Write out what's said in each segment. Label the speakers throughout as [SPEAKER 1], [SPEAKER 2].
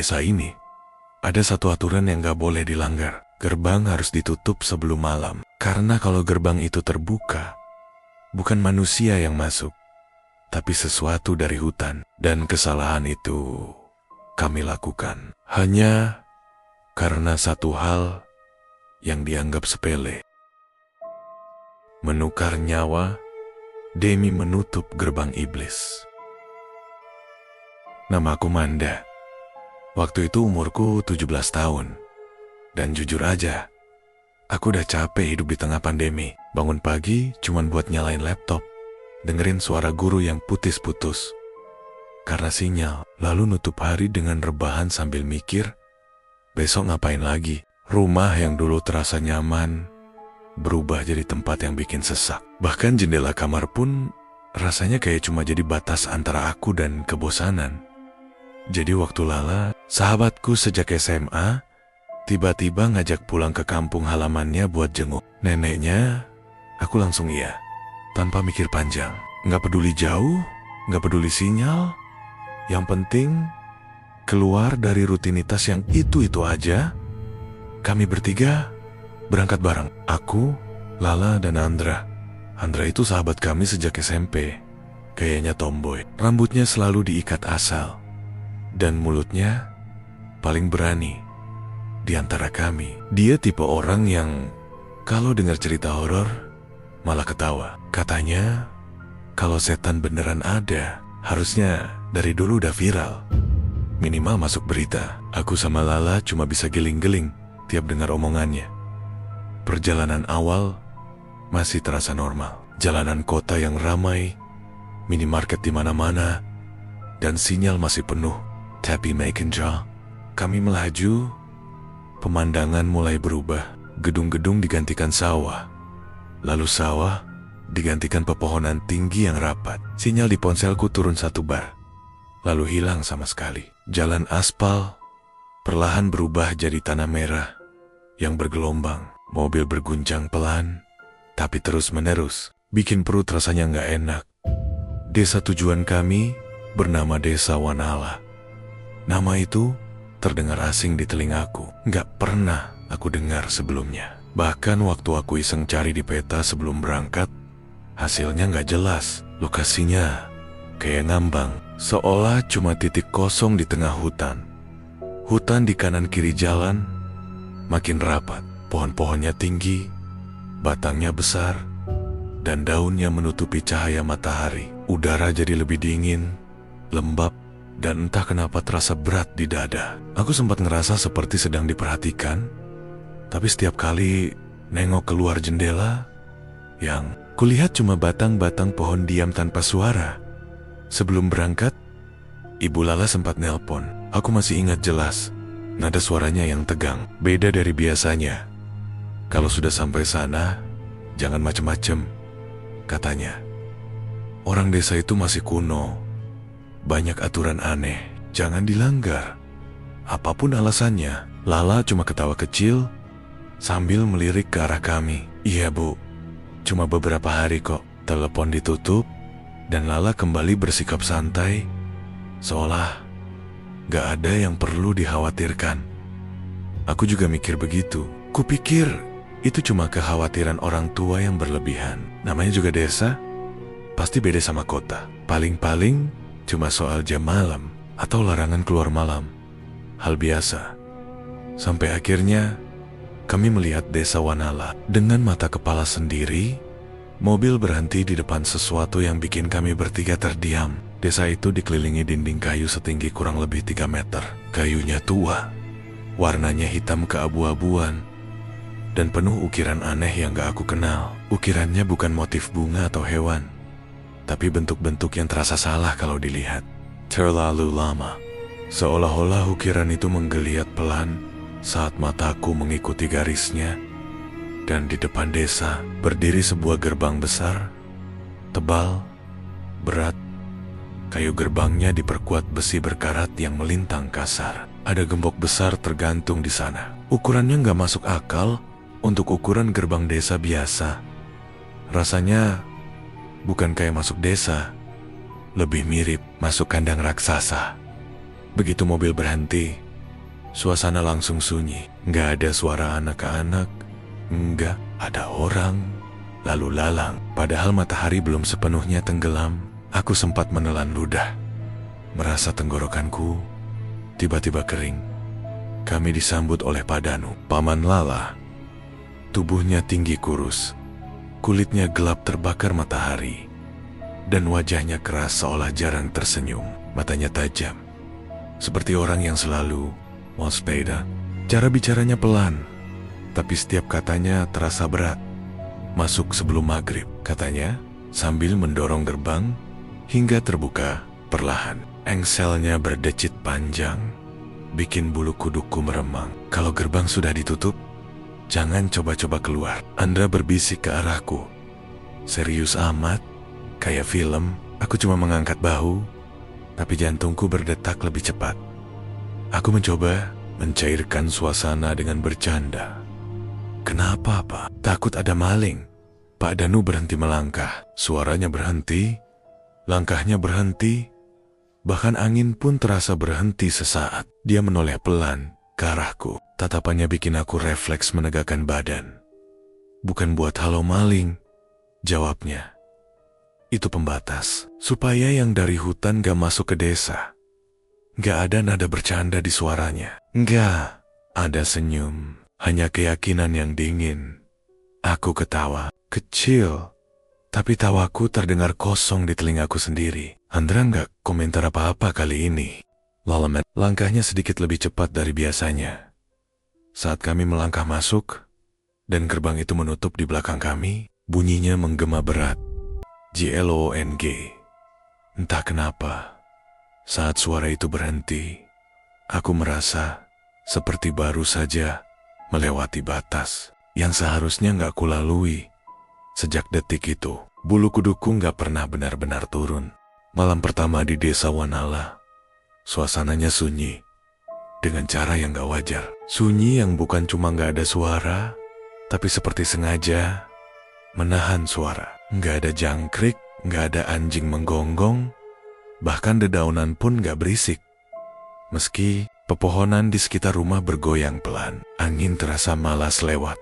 [SPEAKER 1] desa ini, ada satu aturan yang gak boleh dilanggar. Gerbang harus ditutup sebelum malam. Karena kalau gerbang itu terbuka, bukan manusia yang masuk, tapi sesuatu dari hutan. Dan kesalahan itu kami lakukan hanya karena satu hal yang dianggap sepele. Menukar nyawa demi menutup gerbang iblis. Nama aku Manda. Waktu itu umurku 17 tahun. Dan jujur aja, aku udah capek hidup di tengah pandemi. Bangun pagi cuman buat nyalain laptop, dengerin suara guru yang putus-putus karena sinyal, lalu nutup hari dengan rebahan sambil mikir, besok ngapain lagi? Rumah yang dulu terasa nyaman berubah jadi tempat yang bikin sesak. Bahkan jendela kamar pun rasanya kayak cuma jadi batas antara aku dan kebosanan. Jadi waktu Lala, sahabatku sejak SMA, tiba-tiba ngajak pulang ke kampung halamannya buat jenguk neneknya, aku langsung iya, tanpa mikir panjang. Nggak peduli jauh, nggak peduli sinyal, yang penting keluar dari rutinitas yang itu-itu aja. Kami bertiga berangkat bareng, aku, Lala, dan Andra. Andra itu sahabat kami sejak SMP, kayaknya tomboy, rambutnya selalu diikat asal, dan mulutnya paling berani di antara kami. Dia tipe orang yang kalau dengar cerita horor malah ketawa. Katanya kalau setan beneran ada, harusnya dari dulu udah viral, minimal masuk berita. Aku sama Lala cuma bisa geling-geling tiap dengar omongannya. Perjalanan awal masih terasa normal. Jalanan kota yang ramai, minimarket di mana-mana, dan sinyal masih penuh. Tapi makin jauh kami melaju, pemandangan mulai berubah. Gedung-gedung digantikan sawah, lalu sawah digantikan pepohonan tinggi yang rapat. Sinyal di ponselku turun 1 bar, lalu hilang sama sekali. Jalan aspal perlahan berubah jadi tanah merah yang bergelombang. Mobil berguncang pelan, tapi terus-menerus, bikin perut rasanya nggak enak. Desa tujuan kami bernama Desa Wanala. Nama itu terdengar asing di telingaku. Nggak pernah aku dengar sebelumnya. Bahkan waktu aku iseng cari di peta sebelum berangkat, hasilnya nggak jelas. Lokasinya kayak ngambang, seolah cuma titik kosong di tengah hutan. Hutan di kanan kiri jalan makin rapat. Pohon-pohonnya tinggi, batangnya besar, dan daunnya menutupi cahaya matahari. Udara jadi lebih dingin, lembab, dan entah kenapa terasa berat di dada. Aku sempat ngerasa seperti sedang diperhatikan, tapi setiap kali nengok keluar jendela, yang kulihat cuma batang-batang pohon diam tanpa suara. Sebelum berangkat, Ibu Lala sempat nelpon. Aku masih ingat jelas, nada suaranya yang tegang, beda dari biasanya. Kalau sudah sampai sana, jangan macem-macem, katanya. Orang desa itu masih kuno, banyak aturan aneh, jangan dilanggar. Apapun alasannya. Lala cuma ketawa kecil sambil melirik ke arah kami. Iya Bu, cuma beberapa hari kok. Telepon ditutup dan Lala kembali bersikap santai, seolah gak ada yang perlu dikhawatirkan. Aku juga mikir begitu. Kupikir itu cuma kekhawatiran orang tua yang berlebihan. Namanya juga desa, pasti beda sama kota. Paling-paling cuma soal jam malam atau larangan keluar malam. Hal biasa. Sampai akhirnya kami melihat Desa Wanala. Dengan mata kepala sendiri, mobil berhenti di depan sesuatu yang bikin kami bertiga terdiam. Desa itu dikelilingi dinding kayu setinggi kurang lebih 3 meter. Kayunya tua, warnanya hitam keabu-abuan, dan penuh ukiran aneh yang gak aku kenal. Ukirannya bukan motif bunga atau hewan, tapi bentuk-bentuk yang terasa salah kalau dilihat. Terlalu lama, seolah-olah ukiran itu menggeliat pelan saat mataku mengikuti garisnya. Dan di depan desa berdiri sebuah gerbang besar, tebal, berat. Kayu gerbangnya diperkuat besi berkarat yang melintang kasar. Ada gembok besar tergantung di sana. Ukurannya gak masuk akal untuk ukuran gerbang desa biasa. Rasanya bukan kayak masuk desa, lebih mirip masuk kandang raksasa. Begitu mobil berhenti, Suasana langsung sunyi. Nggak ada suara anak-anak, nggak ada orang lalu lalang. Padahal matahari belum sepenuhnya tenggelam, aku sempat menelan ludah. Merasa tenggorokanku tiba-tiba kering. Kami disambut oleh Pak Danu, Paman Lala. Tubuhnya tinggi kurus, kulitnya gelap terbakar matahari, dan wajahnya keras seolah jarang tersenyum. Matanya tajam, seperti orang yang selalu waspada. Cara bicaranya pelan, tapi setiap katanya terasa berat. Masuk sebelum maghrib, katanya, sambil mendorong gerbang hingga terbuka perlahan. Engselnya berdecit panjang, bikin bulu kuduku meremang. Kalau gerbang sudah ditutup, jangan coba-coba keluar. Andra berbisik ke arahku. Serius amat, kayak film. Aku cuma mengangkat bahu, tapi jantungku berdetak lebih cepat. Aku mencoba mencairkan suasana dengan bercanda. Kenapa, Pak? Takut ada maling? Pak Danu berhenti melangkah. Suaranya berhenti, langkahnya berhenti, bahkan angin pun terasa berhenti sesaat. Dia menoleh pelan ke arahku. Tatapannya bikin aku refleks menegakkan badan. Bukan buat halo maling, jawabnya. Itu pembatas, supaya yang dari hutan gak masuk ke desa. Gak ada nada bercanda di suaranya. Gak ada senyum, hanya keyakinan yang dingin. Aku ketawa, kecil, tapi tawaku terdengar kosong di telingaku sendiri. Andra gak komentar apa-apa kali ini. Lalamet, langkahnya sedikit lebih cepat dari biasanya. Saat kami melangkah masuk, dan gerbang itu menutup di belakang kami, bunyinya menggema berat. JLONG. Entah kenapa, saat suara itu berhenti, aku merasa seperti baru saja melewati batas yang seharusnya gak kulalui. Sejak detik itu, bulu kuduku gak pernah benar-benar turun. Malam pertama di desa Wanala, suasananya sunyi, dengan cara yang gak wajar. Sunyi yang bukan cuma gak ada suara, tapi seperti sengaja menahan suara. Gak ada jangkrik, gak ada anjing menggonggong, bahkan dedaunan pun gak berisik. Meski pepohonan di sekitar rumah bergoyang pelan, angin terasa malas lewat.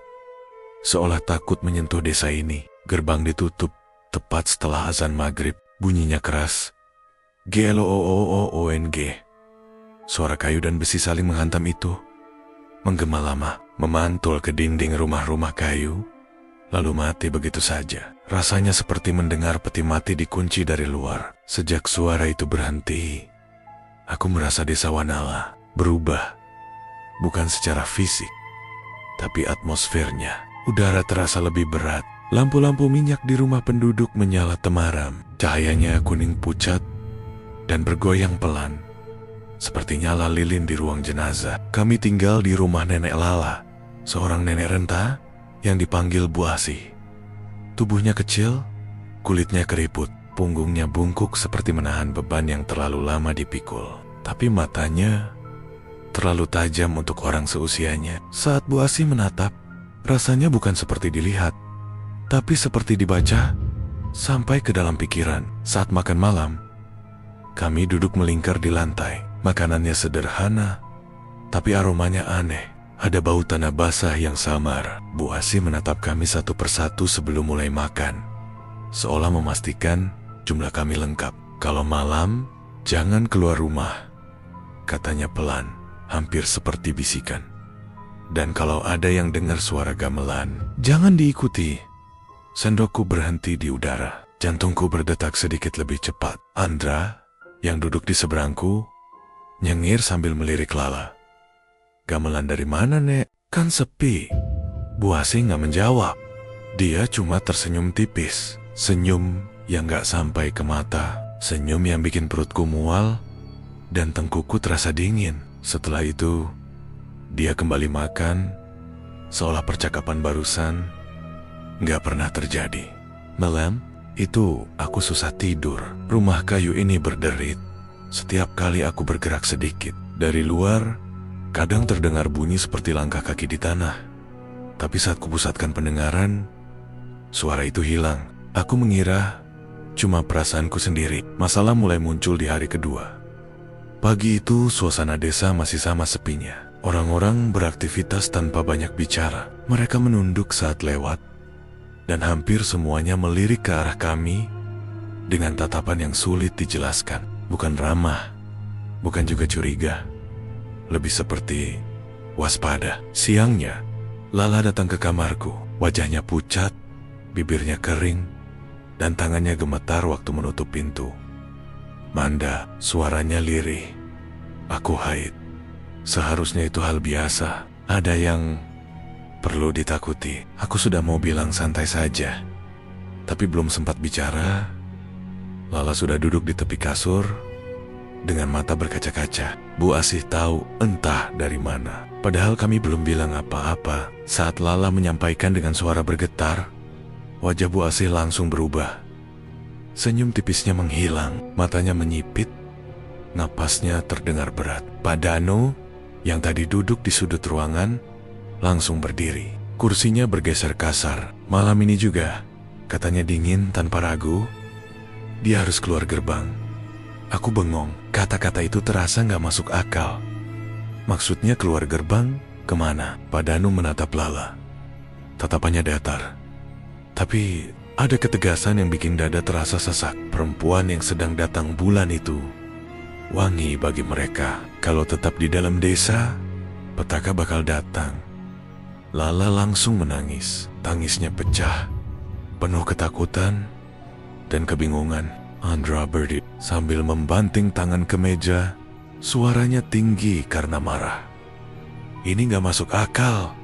[SPEAKER 1] Seolah takut menyentuh desa ini. Gerbang ditutup tepat setelah azan maghrib. Bunyinya keras. GLOOOONG. Suara kayu dan besi saling menghantam itu menggema lama, memantul ke dinding rumah-rumah kayu, lalu mati begitu saja. Rasanya seperti mendengar peti mati dikunci dari luar. Sejak suara itu berhenti, aku merasa desa Wanala berubah. Bukan secara fisik, tapi atmosfernya. Udara terasa lebih berat. Lampu-lampu minyak di rumah penduduk menyala temaram. Cahayanya kuning pucat dan bergoyang pelan, seperti nyala lilin di ruang jenazah. Kami tinggal di rumah Nenek Lala, seorang nenek renta yang dipanggil Bu Asih. Tubuhnya kecil, kulitnya keriput, punggungnya bungkuk seperti menahan beban yang terlalu lama dipikul. Tapi matanya terlalu tajam untuk orang seusianya. Saat Bu Asih menatap, rasanya bukan seperti dilihat, tapi seperti dibaca sampai ke dalam pikiran. Saat makan malam, kami duduk melingkar di lantai. Makanannya sederhana, tapi aromanya aneh. Ada bau tanah basah yang samar. Bu Asih menatap kami satu persatu sebelum mulai makan, seolah memastikan jumlah kami lengkap. Kalau malam, jangan keluar rumah, katanya pelan, hampir seperti bisikan. Dan kalau ada yang dengar suara gamelan, jangan diikuti. Sendokku berhenti di udara. Jantungku berdetak sedikit lebih cepat. Andra, yang duduk di seberangku, nyengir sambil melirik Lala. Gamelan dari mana, Nek? Kan sepi. Bu Asih gak menjawab. Dia cuma tersenyum tipis. Senyum yang gak sampai ke mata. Senyum yang bikin perutku mual dan tengkuku terasa dingin. Setelah itu, dia kembali makan, seolah percakapan barusan gak pernah terjadi. Malam itu aku susah tidur. Rumah kayu ini berderit. Setiap kali aku bergerak sedikit. Dari luar, kadang terdengar bunyi seperti langkah kaki di tanah. Tapi saat kupusatkan pendengaran, suara itu hilang. Aku mengira cuma perasaanku sendiri. Masalah mulai muncul di hari kedua. Pagi itu suasana desa masih sama sepinya. Orang-orang beraktivitas tanpa banyak bicara. Mereka menunduk saat lewat, dan hampir semuanya melirik ke arah kami dengan tatapan yang sulit dijelaskan. Bukan ramah, bukan juga curiga. Lebih seperti waspada. Siangnya, Lala datang ke kamarku. Wajahnya pucat, bibirnya kering, dan tangannya gemetar waktu menutup pintu. Manda, suaranya lirih. Aku haid. Seharusnya itu hal biasa. Ada yang perlu ditakuti. Aku sudah mau bilang santai saja, tapi belum sempat bicara. Lala sudah duduk di tepi kasur dengan mata berkaca-kaca. Bu Asih tahu entah dari mana. Padahal kami belum bilang apa-apa. Saat Lala menyampaikan dengan suara bergetar, wajah Bu Asih langsung berubah. Senyum tipisnya menghilang, matanya menyipit, napasnya terdengar berat. Pak Danu yang tadi duduk di sudut ruangan langsung berdiri. Kursinya bergeser kasar. Malam ini juga, katanya dingin tanpa ragu, dia harus keluar gerbang. Aku bengong. Kata-kata itu terasa gak masuk akal. Maksudnya keluar gerbang kemana? Pak Danu menatap Lala. Tatapannya datar, tapi ada ketegasan yang bikin dada terasa sesak. Perempuan yang sedang datang bulan itu wangi bagi mereka. Kalau tetap di dalam desa, petaka bakal datang. Lala langsung menangis. Tangisnya pecah, penuh ketakutan dan kebingungan. Andra berdiri sambil membanting tangan ke meja. Suaranya tinggi karena marah. Ini gak masuk akal.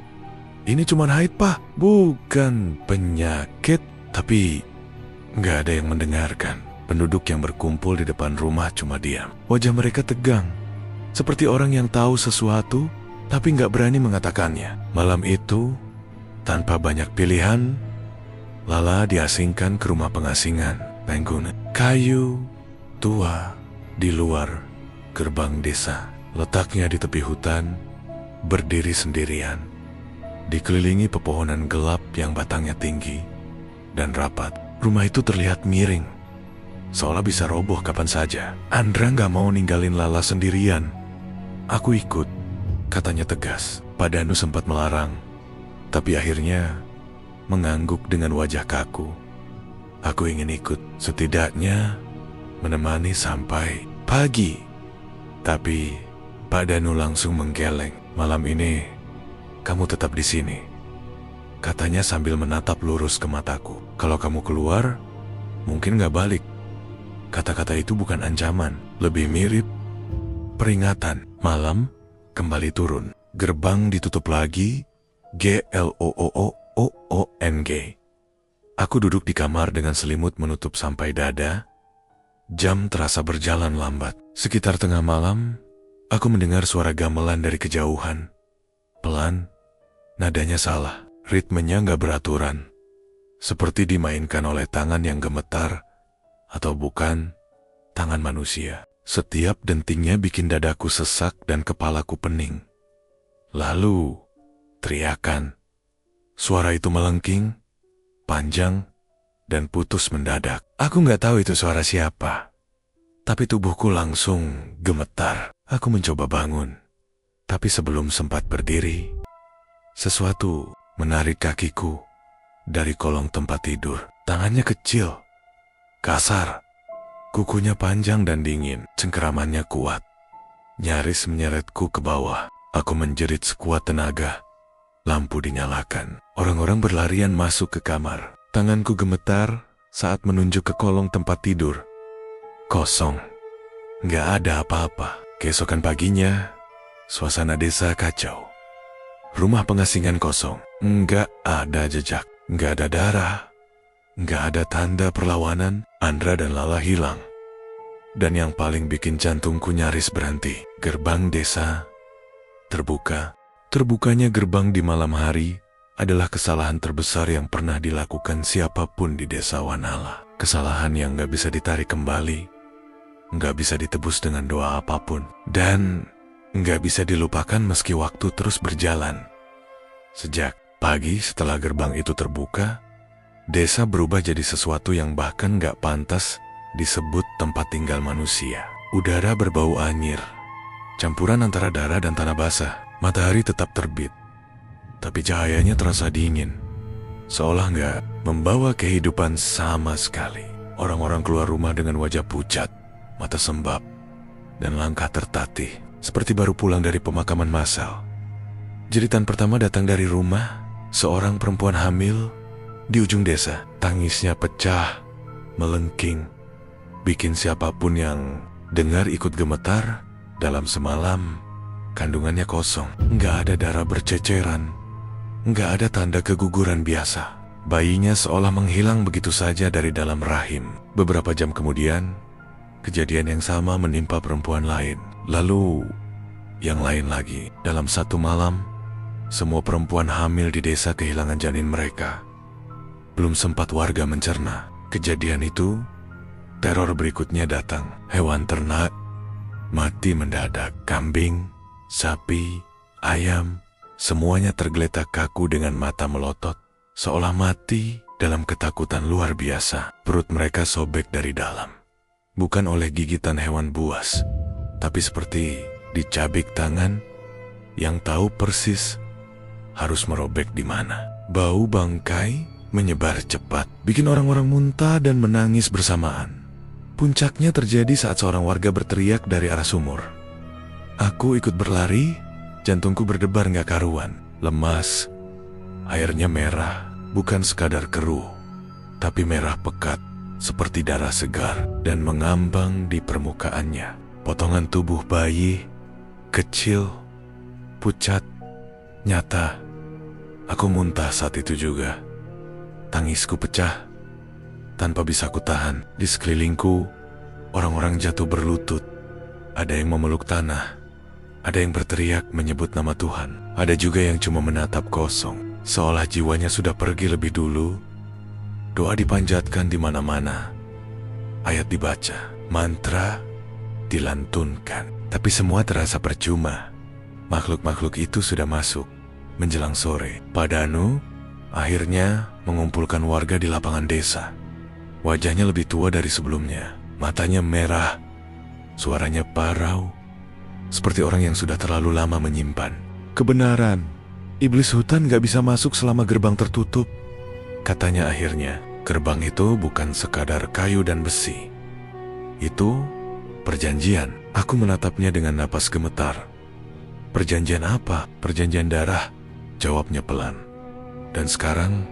[SPEAKER 1] Ini cuma haid, Pak. Bukan penyakit. Tapi gak ada yang mendengarkan. Penduduk yang berkumpul di depan rumah cuma diam. Wajah mereka tegang, seperti orang yang tahu sesuatu tapi gak berani mengatakannya. Malam itu, tanpa banyak pilihan, Lala diasingkan ke rumah pengasingan. Bangunan kayu tua di luar gerbang desa. Letaknya di tepi hutan, berdiri sendirian, dikelilingi pepohonan gelap yang batangnya tinggi dan rapat. Rumah itu terlihat miring, seolah bisa roboh kapan saja. Andra gak mau ninggalin Lala sendirian. Aku ikut, katanya tegas. Pak Danu sempat melarang, tapi akhirnya mengangguk dengan wajah kaku. Aku ingin ikut, setidaknya menemani sampai pagi. Tapi Pak Danu langsung menggeleng. Malam ini kamu tetap di sini, katanya sambil menatap lurus ke mataku. Kalau kamu keluar, mungkin gak balik. Kata-kata itu bukan ancaman, lebih mirip peringatan. Malam kembali turun. Gerbang ditutup lagi. GLOOOOONG. Aku duduk di kamar dengan selimut menutup sampai dada. Jam terasa berjalan lambat. Sekitar tengah malam, aku mendengar suara gamelan dari kejauhan. Pelan, nadanya salah. Ritmenya gak beraturan, seperti dimainkan oleh tangan yang gemetar, atau bukan tangan manusia. Setiap dentingnya bikin dadaku sesak dan kepalaku pening. Lalu, teriakan. Suara itu melengking, panjang, dan putus mendadak. Aku gak tahu itu suara siapa, tapi tubuhku langsung gemetar. Aku mencoba bangun, tapi sebelum sempat berdiri, sesuatu menarik kakiku dari kolong tempat tidur. Tangannya kecil, kasar, kukunya panjang dan dingin. Cengkeramannya kuat, nyaris menyeretku ke bawah. Aku menjerit sekuat tenaga. Lampu dinyalakan. Orang-orang berlarian masuk ke kamar. Tanganku gemetar saat menunjuk ke kolong tempat tidur. Kosong. Gak ada apa-apa. Keesokan paginya, suasana desa kacau. Rumah pengasingan kosong. Nggak ada jejak, nggak ada darah, nggak ada tanda perlawanan. Andra dan Lala hilang. Dan yang paling bikin jantungku nyaris berhenti, gerbang desa terbuka. Terbukanya gerbang di malam hari adalah kesalahan terbesar yang pernah dilakukan siapapun di desa Wanala. Kesalahan yang nggak bisa ditarik kembali, nggak bisa ditebus dengan doa apapun, dan nggak bisa dilupakan meski waktu terus berjalan. Sejak pagi setelah gerbang itu terbuka, desa berubah jadi sesuatu yang bahkan gak pantas disebut tempat tinggal manusia. Udara berbau anyir, campuran antara darah dan tanah basah. Matahari tetap terbit, tapi cahayanya terasa dingin, seolah nggak membawa kehidupan sama sekali. Orang-orang keluar rumah dengan wajah pucat, mata sembab, dan langkah tertatih, seperti baru pulang dari pemakaman massal. Jeritan pertama datang dari rumah seorang perempuan hamil di ujung desa. Tangisnya pecah, melengking, bikin siapapun yang dengar ikut gemetar. Dalam semalam, kandungannya kosong, nggak ada darah berceceran, nggak ada tanda keguguran biasa. Bayinya seolah menghilang begitu saja dari dalam rahim. Beberapa jam kemudian, kejadian yang sama menimpa perempuan lain. Lalu, yang lain lagi. Dalam satu malam, semua perempuan hamil di desa kehilangan janin mereka. Belum sempat warga mencerna kejadian itu, teror berikutnya datang. Hewan ternak mati mendadak. Kambing, sapi, ayam, semuanya tergeletak kaku dengan mata melotot, seolah mati dalam ketakutan luar biasa. Perut mereka sobek dari dalam, bukan oleh gigitan hewan buas, tapi seperti dicabik tangan yang tahu persis harus merobek di mana. Bau bangkai menyebar cepat, bikin orang-orang muntah dan menangis bersamaan. Puncaknya terjadi saat seorang warga berteriak dari arah sumur. Aku ikut berlari, jantungku berdebar gak karuan, lemas. Airnya merah, bukan sekadar keruh, tapi merah pekat, seperti darah segar, dan mengambang di permukaannya. Potongan tubuh bayi, kecil, pucat, nyata. Aku muntah saat itu juga. Tangisku pecah, tanpa bisa kutahan. Di sekelilingku, orang-orang jatuh berlutut. Ada yang memeluk tanah, ada yang berteriak menyebut nama Tuhan. Ada juga yang cuma menatap kosong, seolah jiwanya sudah pergi lebih dulu. Doa dipanjatkan di mana-mana, ayat dibaca, mantra dilantunkan, tapi semua terasa percuma. Makhluk-makhluk itu sudah masuk. Menjelang sore, Pak Danu akhirnya mengumpulkan warga di lapangan desa. Wajahnya lebih tua dari sebelumnya, matanya merah, suaranya parau, seperti orang yang sudah terlalu lama menyimpan. Kebenaran, iblis hutan gak bisa masuk selama gerbang tertutup, katanya akhirnya. Gerbang itu bukan sekadar kayu dan besi. Itu perjanjian. Aku menatapnya dengan napas gemetar. Perjanjian apa? Perjanjian darah, jawabnya pelan. Dan sekarang,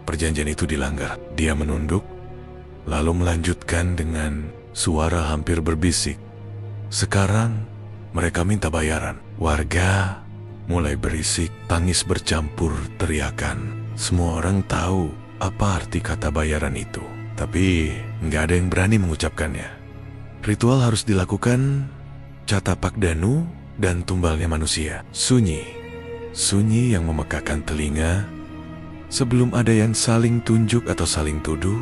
[SPEAKER 1] perjanjian itu dilanggar. Dia menunduk, lalu melanjutkan dengan suara hampir berbisik. Sekarang, mereka minta bayaran. Warga mulai berisik, tangis bercampur teriakan. Semua orang tahu apa arti kata bayaran itu, tapi nggak ada yang berani mengucapkannya. Ritual harus dilakukan, catapak Danu dan tumbalnya manusia. Sunyi, sunyi yang memekakan telinga. Sebelum ada yang saling tunjuk atau saling tuduh,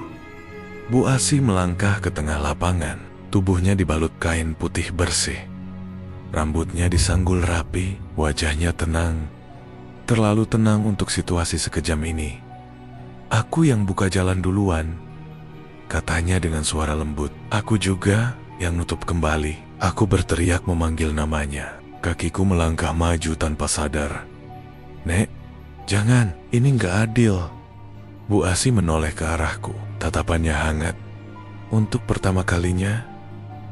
[SPEAKER 1] Bu Asi melangkah ke tengah lapangan. Tubuhnya dibalut kain putih bersih. Rambutnya disanggul rapi, wajahnya tenang. Terlalu tenang untuk situasi sekejam ini. Aku yang buka jalan duluan, katanya dengan suara lembut. Aku juga yang nutup kembali. Aku berteriak memanggil namanya. Kakiku melangkah maju tanpa sadar. Nek, jangan, ini nggak adil. Bu Asi menoleh ke arahku, tatapannya hangat. Untuk pertama kalinya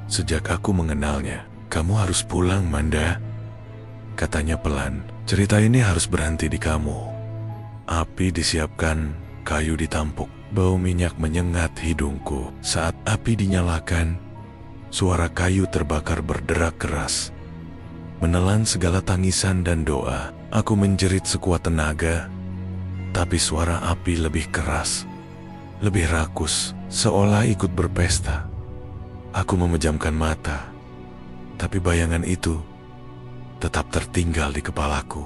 [SPEAKER 1] sejak aku mengenalnya. Kamu harus pulang, Manda, katanya pelan. Cerita ini harus berhenti di kamu. Api disiapkan, kayu ditampuk. Bau minyak menyengat hidungku. Saat api dinyalakan, suara kayu terbakar berderak keras, menelan segala tangisan dan doa. Aku menjerit sekuat tenaga, tapi suara api lebih keras, lebih rakus, seolah ikut berpesta. Aku memejamkan mata, tapi bayangan itu tetap tertinggal di kepalaku.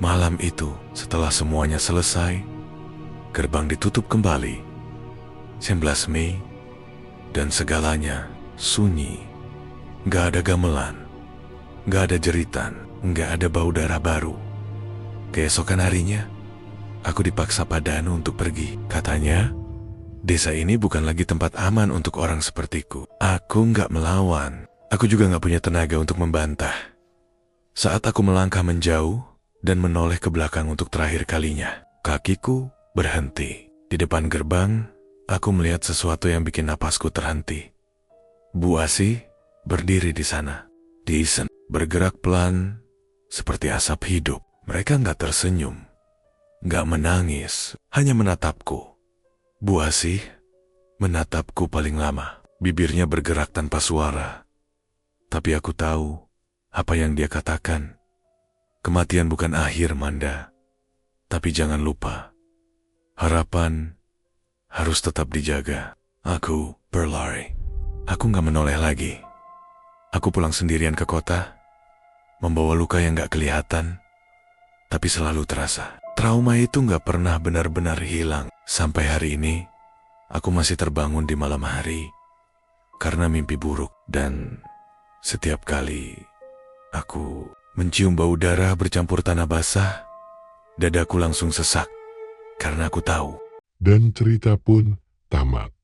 [SPEAKER 1] Malam itu, setelah semuanya selesai, gerbang ditutup kembali. 19 Mei, dan segalanya sunyi. Gak ada gamelan, gak ada jeritan, gak ada bau darah baru. Keesokan harinya, aku dipaksa Pak Danu untuk pergi. Katanya, desa ini bukan lagi tempat aman untuk orang sepertiku. Aku gak melawan. Aku juga gak punya tenaga untuk membantah. Saat aku melangkah menjauh dan menoleh ke belakang untuk terakhir kalinya, kakiku berhenti. Di depan gerbang, aku melihat sesuatu yang bikin napasku terhenti. Bu Asih berdiri di sana. Deisen bergerak pelan seperti asap hidup. Mereka nggak tersenyum, nggak menangis, hanya menatapku. Bu Asih menatapku paling lama. Bibirnya bergerak tanpa suara. Tapi aku tahu apa yang dia katakan. Kematian bukan akhir, Manda. Tapi jangan lupa, harapan harus tetap dijaga. Aku berlari. Aku nggak menoleh lagi. Aku pulang sendirian ke kota, membawa luka yang nggak kelihatan, tapi selalu terasa. Trauma itu nggak pernah benar-benar hilang. Sampai hari ini, aku masih terbangun di malam hari karena mimpi buruk. Dan setiap kali aku mencium bau darah bercampur tanah basah, dadaku langsung sesak karena aku tahu.
[SPEAKER 2] Dan cerita pun tamat.